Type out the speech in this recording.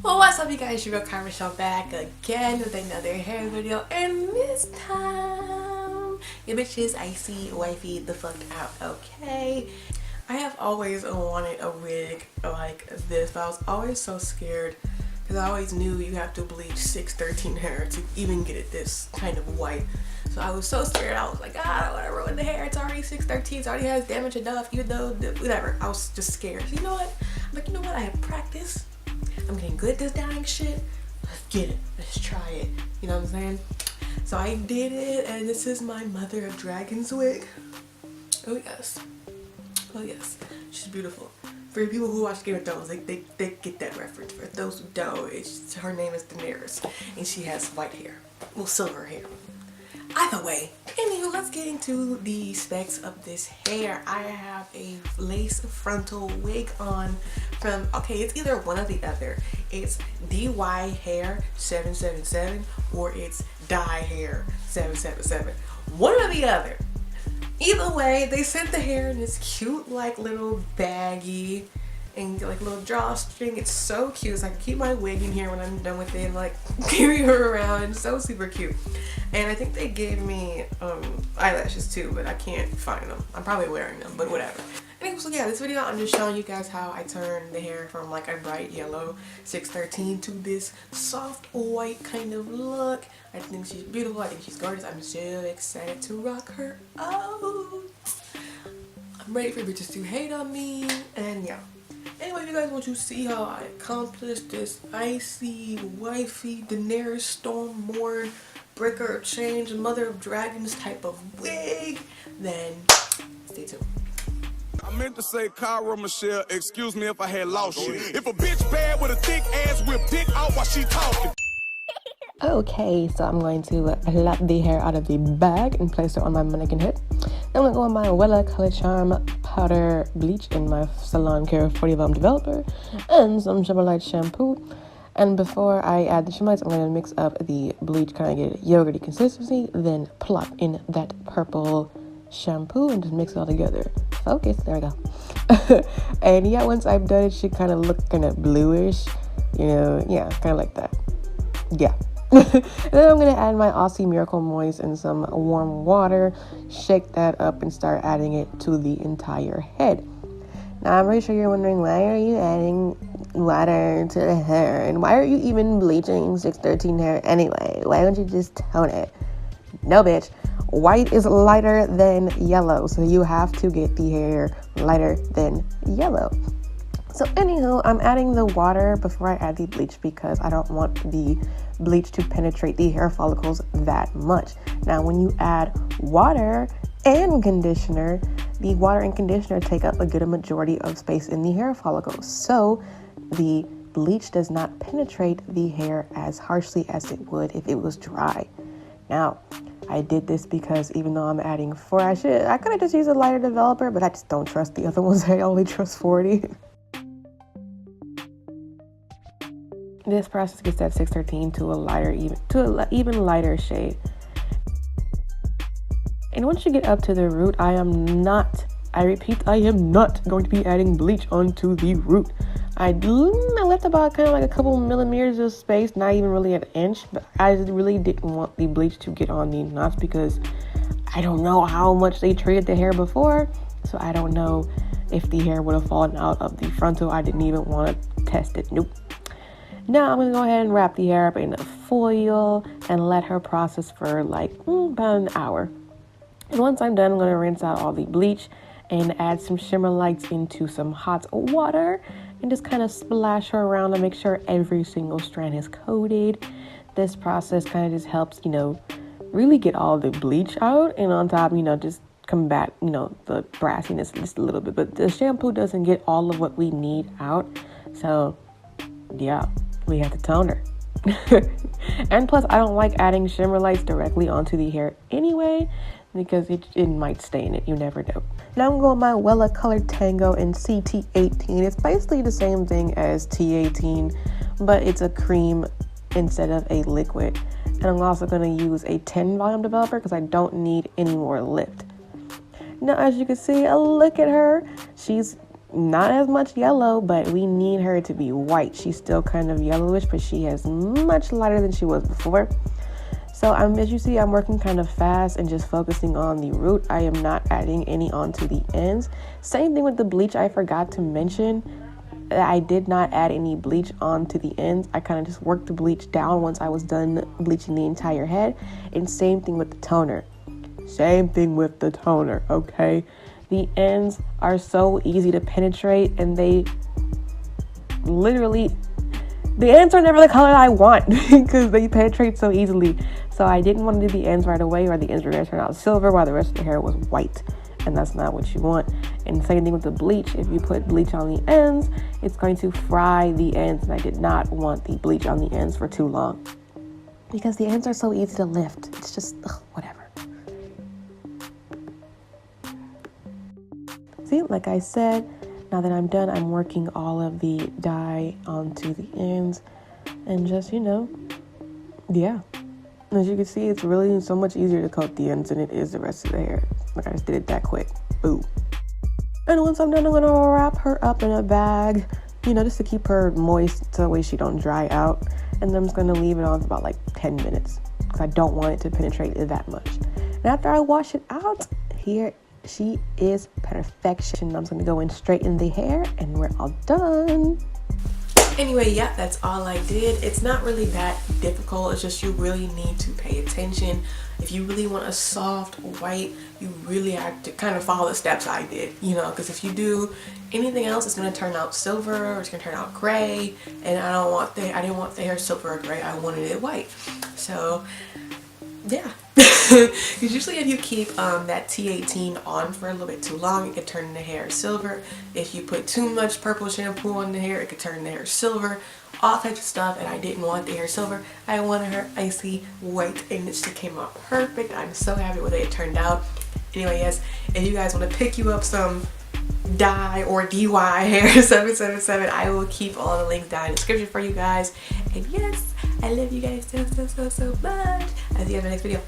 Well, what's up, you guys? Your girl Karma Shaw back again with another hair video, and this time your bitch is icy wifey the fuck out. Okay, I have always wanted a wig like this, but I was always so scared because I always knew you have to bleach 613 hair to even get it this kind of white. So I was so scared. I was like, I don't want to ruin the hair. It's already 613. It already has damage enough. You know, whatever. I was just scared. So you know what? I'm like, you know what? I have practice. I'm getting good at this dyeing shit. Let's get it. Let's try it. You know what I'm saying? So I did it, and this is my Mother of Dragons wig. Oh yes. Oh yes. She's beautiful. For people who watch Game of Thrones, they get that reference. For those who don't, her name is Daenerys, and she has white hair. Well, silver hair. Either way, anywho, let's get into the specs of this hair. I have a lace frontal wig on from, okay, it's either one or the other. It's DYHAIR777 or it's DYHAIR777. One or the other. Either way, they sent the hair in this cute, like, little baggy and like little drawstring. It's so cute. So I can keep my wig in here when I'm done with it and like carry her around. It's so super cute. And I think they gave me eyelashes too, but I can't find them. I'm probably wearing them, but whatever. Anyway, so yeah, this video I'm just showing you guys how I turn the hair from like a bright yellow 613 to this soft white kind of look. I think she's beautiful. I think she's gorgeous. I'm so excited to rock her out. I'm ready for bitches to hate on me, and yeah. Anyway, if you guys want to see how I accomplished this icy, wifey, Daenerys Stormborn, Breaker of Change, Mother of Dragons type of wig, then stay tuned. I meant to say Cara Michelle, excuse me if I had lost you. If a bitch bad with a thick ass, whip dick out while she talking. Okay, so I'm going to lap the hair out of the bag and place it on my mannequin head. Then I'm going to go on my Wella Color Charm powder bleach in my Salon Care 40 Balm Developer and some Shimmer Light shampoo. And before I add the Shimmer Lights, I'm going to mix up the bleach, kind of get yogurty consistency, then plop in that purple shampoo and just mix it all together. Focus, there we go. And yeah, once I've done it, it should kind of look kind of bluish, you know, yeah, kind of like that. Yeah. And then I'm going to add my Aussie Miracle Moist in some warm water, shake that up and start adding it to the entire head. Now I'm pretty sure you're wondering, why are you adding water to the hair? And why are you even bleaching 613 hair anyway? Why don't you just tone it? No, bitch. White is lighter than yellow, so you have to get the hair lighter than yellow. So anywho, I'm adding the water before I add the bleach because I don't want the bleach to penetrate the hair follicles that much. Now, when you add water and conditioner, the water and conditioner take up a good majority of space in the hair follicles. So the bleach does not penetrate the hair as harshly as it would if it was dry. Now, I did this because even though I'm adding 4, I could have just used a lighter developer, but I just don't trust the other ones. I only trust 40. This process gets that 613 to an even lighter shade. And once you get up to the root, I repeat, I am not going to be adding bleach onto the root. I left about kind of like a couple millimeters of space, not even really an inch, but I really didn't want the bleach to get on the knots because I don't know how much they treated the hair before, so I don't know if the hair would have fallen out of the frontal. I didn't even want to test it. Nope. Now I'm going to go ahead and wrap the hair up in a foil and let her process for like about an hour. And once I'm done, I'm going to rinse out all the bleach and add some Shimmer Lights into some hot water and just kind of splash her around to make sure every single strand is coated. This process kind of just helps, you know, really get all the bleach out, and on top, you know, just combat, you know, the brassiness just a little bit. But the shampoo doesn't get all of what we need out. So yeah, we have to tone her. And plus, I don't like adding Shimmer Lights directly onto the hair anyway, because it might stain it. You never know. Now I'm going with my Wella Color Tango in CT18. It's basically the same thing as T18, but it's a cream instead of a liquid. And I'm also going to use a 10 volume developer because I don't need any more lift. Now, as you can see, look at her. She's not as much yellow, but we need her to be white. She's still kind of yellowish, but she is much lighter than she was before. So as you see, I'm working kind of fast and just focusing on the root. I am not adding any onto the ends. Same thing with the bleach. I forgot to mention that I did not add any bleach onto the ends. I kind of just worked the bleach down once I was done bleaching the entire head. And same thing with the toner. Same thing with the toner, okay? The ends are so easy to penetrate, and they literally, the ends are never the color I want because they penetrate so easily. So I didn't want to do the ends right away, or the ends were going to turn out silver while the rest of the hair was white. And that's not what you want. And same thing with the bleach. If you put bleach on the ends, it's going to fry the ends. And I did not want the bleach on the ends for too long because the ends are so easy to lift. It's just, whatever. See, like I said, now that I'm done, I'm working all of the dye onto the ends and just, yeah. As you can see, it's really so much easier to coat the ends than it is the rest of the hair. Like, I just did it that quick. Boom. And once I'm done, I'm gonna wrap her up in a bag, just to keep her moist so that way she don't dry out. And then I'm just gonna leave it on for about like 10 minutes because I don't want it to penetrate that much. And after I wash it out, here she is perfection. I'm just gonna go in straight in the hair and we're all done. Anyway, yeah, that's all I did. It's not really that difficult. It's just you really need to pay attention. If you really want a soft white, you really have to kind of follow the steps I did, because if you do anything else, it's going to turn out silver or it's going to turn out gray. And I didn't want the hair silver or gray. I wanted it white. So yeah. Because usually if you keep that T18 on for a little bit too long, it could turn the hair silver. If you put too much purple shampoo on the hair, it could turn the hair silver. All types of stuff, and I didn't want the hair silver. I wanted her icy white, and it just came out perfect. I'm so happy with it turned out. Anyway, yes, if you guys want to pick you up some dye or DYHAIR777, I will keep all the links down in the description for you guys. And yes, I love you guys so much. I'll see you in the next video.